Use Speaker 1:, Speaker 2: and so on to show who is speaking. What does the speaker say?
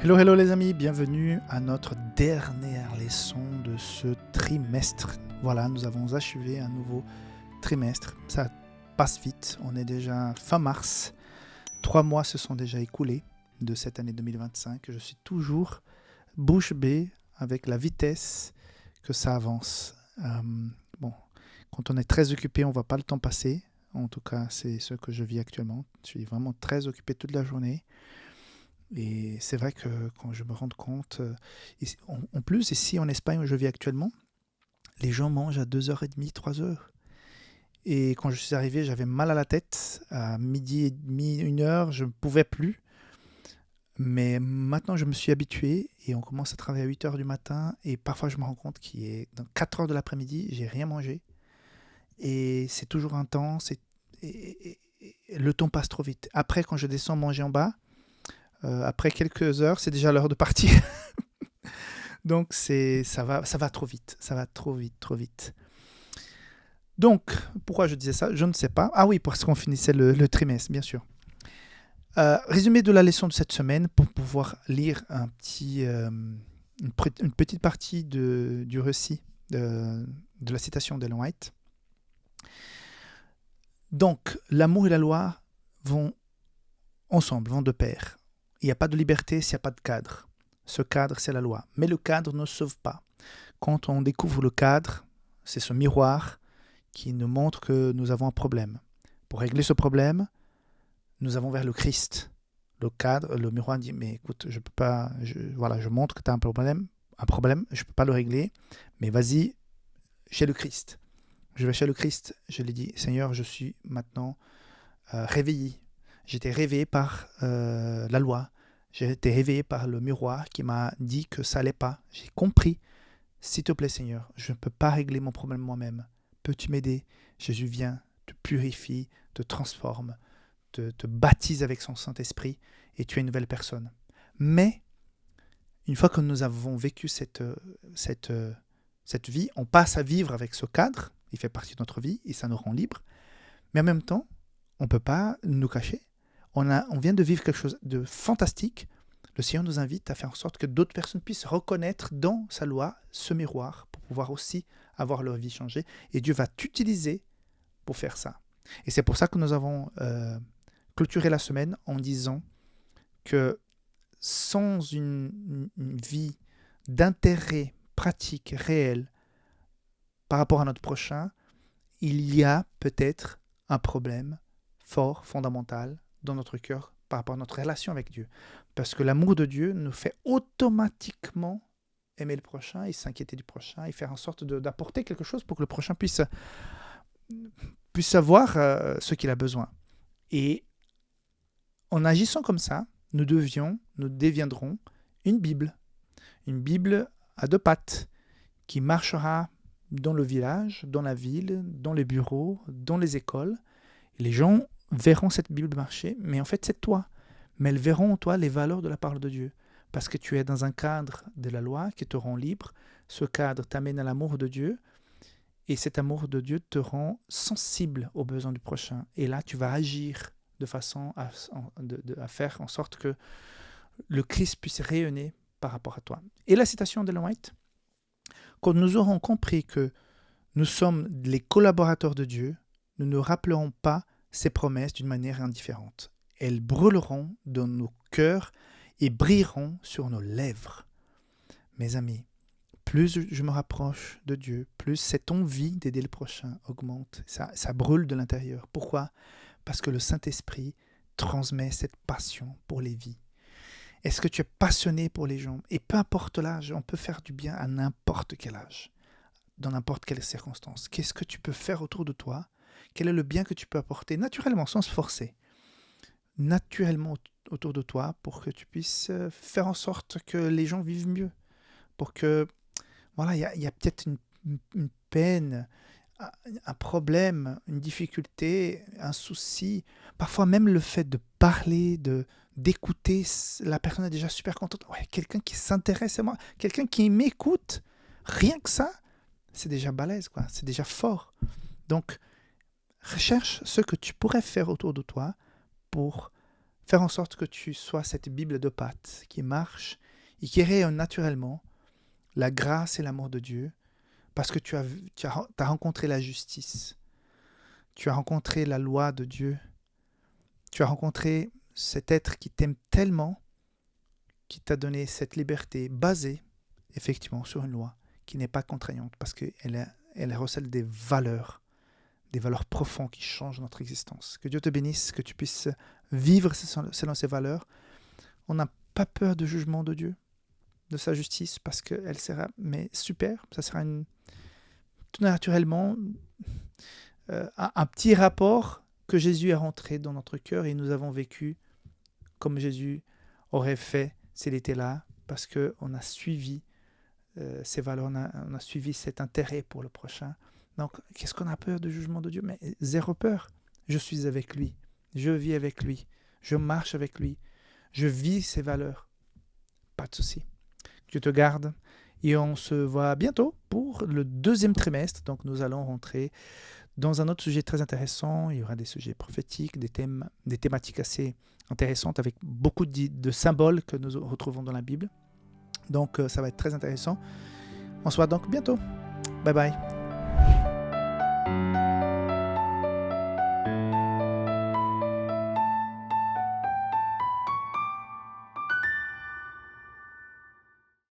Speaker 1: Hello, hello les amis, bienvenue à notre dernière leçon de ce trimestre. Voilà, nous avons achevé un nouveau trimestre. Ça passe vite, on est déjà fin mars. 3 mois se sont déjà écoulés de cette année 2025. Je suis toujours bouche bée avec la vitesse que ça avance. Quand on est très occupé, on ne voit pas le temps passer. En tout cas, c'est ce que je vis actuellement. Je suis vraiment très occupé toute la journée. Et c'est vrai que quand je me rends compte, en plus ici en Espagne où je vis actuellement, les gens mangent à 2h30, 3h. Et quand je suis arrivé, j'avais mal à la tête. À midi et demi, 1h, je ne pouvais plus. Mais maintenant, je me suis habitué et on commence à travailler à 8h du matin. Et parfois, je me rends compte qu'il est dans 4h de l'après-midi, j'ai rien mangé. Et c'est toujours intense. Et le temps passe trop vite. Après, quand je descends manger en bas, après quelques heures, c'est déjà l'heure de partir. Donc ça va trop vite. Ça va trop vite. Donc, pourquoi je disais ça? Je ne sais pas. Ah oui, parce qu'on finissait le trimestre, bien sûr. Résumé de la leçon de cette semaine pour pouvoir lire une petite partie du récit de la citation d'Ellen White. Donc, l'amour et la loi vont ensemble, vont de pair. Il n'y a pas de liberté s'il n'y a pas de cadre. Ce cadre, c'est la loi. Mais le cadre ne sauve pas. Quand on découvre le cadre, c'est ce miroir qui nous montre que nous avons un problème. Pour régler ce problème, nous avons vers le Christ. Le cadre, le miroir dit, mais écoute, je peux pas, je montre que tu as un problème, je ne peux pas le régler, mais vas-y chez le Christ. Je vais chez le Christ, je lui dis, Seigneur, je suis maintenant réveillé. J'étais réveillé par la loi. J'ai été réveillé par le miroir qui m'a dit que ça n'allait pas. J'ai compris. S'il te plaît, Seigneur, je ne peux pas régler mon problème moi-même. Peux-tu m'aider? Jésus vient, te purifie, te transforme, te baptise avec son Saint-Esprit et tu es une nouvelle personne. Mais, une fois que nous avons vécu cette vie, on passe à vivre avec ce cadre. Il fait partie de notre vie et ça nous rend libres. Mais en même temps, on ne peut pas nous cacher. On vient de vivre quelque chose de fantastique. Le Seigneur nous invite à faire en sorte que d'autres personnes puissent reconnaître dans sa loi ce miroir pour pouvoir aussi avoir leur vie changée. Et Dieu va t'utiliser pour faire ça. Et c'est pour ça que nous avons clôturé la semaine en disant que sans une vie d'intérêt pratique, réel, par rapport à notre prochain, il y a peut-être un problème fort, fondamental, dans notre cœur par rapport à notre relation avec Dieu. Parce que l'amour de Dieu nous fait automatiquement aimer le prochain et s'inquiéter du prochain et faire en sorte d'apporter quelque chose pour que le prochain puisse savoir ce qu'il a besoin. Et en agissant comme ça, nous deviendrons une Bible à 2 pattes qui marchera dans le village, dans la ville, dans les bureaux, dans les écoles. Et les gens verront cette Bible marcher, mais en fait c'est toi. Mais elles verront en toi les valeurs de la parole de Dieu. Parce que tu es dans un cadre de la loi qui te rend libre. Ce cadre t'amène à l'amour de Dieu. Et cet amour de Dieu te rend sensible aux besoins du prochain. Et là, tu vas agir de façon à faire en sorte que le Christ puisse rayonner par rapport à toi. Et la citation d'Ellen White, quand nous aurons compris que nous sommes les collaborateurs de Dieu, nous ne rappellerons pas ses promesses d'une manière indifférente. Elles brûleront dans nos cœurs et brilleront sur nos lèvres. Mes amis, plus je me rapproche de Dieu, plus cette envie d'aider le prochain augmente. Ça brûle de l'intérieur. Pourquoi? Parce que le Saint-Esprit transmet cette passion pour les vies. Est-ce que tu es passionné pour les gens? Et peu importe l'âge, on peut faire du bien à n'importe quel âge, dans n'importe quelle circonstance. Qu'est-ce que tu peux faire autour de toi? Quel est le bien que tu peux apporter naturellement, sans se forcer? Naturellement autour de toi pour que tu puisses faire en sorte que les gens vivent mieux. Pour que, voilà, il y a peut-être une peine, un problème, une difficulté, un souci. Parfois même le fait de parler, d'écouter, la personne est déjà super contente. Ouais, quelqu'un qui s'intéresse à moi, quelqu'un qui m'écoute, rien que ça, c'est déjà balèze, quoi. C'est déjà fort. Donc, recherche ce que tu pourrais faire autour de toi pour faire en sorte que tu sois cette Bible de pâte qui marche et qui rayonne naturellement la grâce et l'amour de Dieu parce que tu as rencontré la justice, tu as rencontré la loi de Dieu, tu as rencontré cet être qui t'aime tellement, qui t'a donné cette liberté basée effectivement sur une loi qui n'est pas contraignante parce qu'elle recèle des valeurs profondes qui changent notre existence. Que Dieu te bénisse, que tu puisses vivre selon ces valeurs. On n'a pas peur du jugement de Dieu, de sa justice, parce qu'elle sera, mais super, ça sera tout naturellement un petit rapport que Jésus est rentré dans notre cœur et nous avons vécu comme Jésus aurait fait s'il était là, parce qu'on a suivi ces valeurs, on a suivi cet intérêt pour le prochain. Donc, qu'est-ce qu'on a peur du jugement de Dieu? Mais zéro peur. Je suis avec lui, je vis avec lui, je marche avec lui, je vis ses valeurs. Pas de souci. Dieu te garde. Et on se voit bientôt pour le deuxième trimestre. Donc, nous allons rentrer dans un autre sujet très intéressant. Il y aura des sujets prophétiques, des thématiques assez intéressantes avec beaucoup de symboles que nous retrouvons dans la Bible. Donc, ça va être très intéressant. On se voit donc bientôt. Bye bye.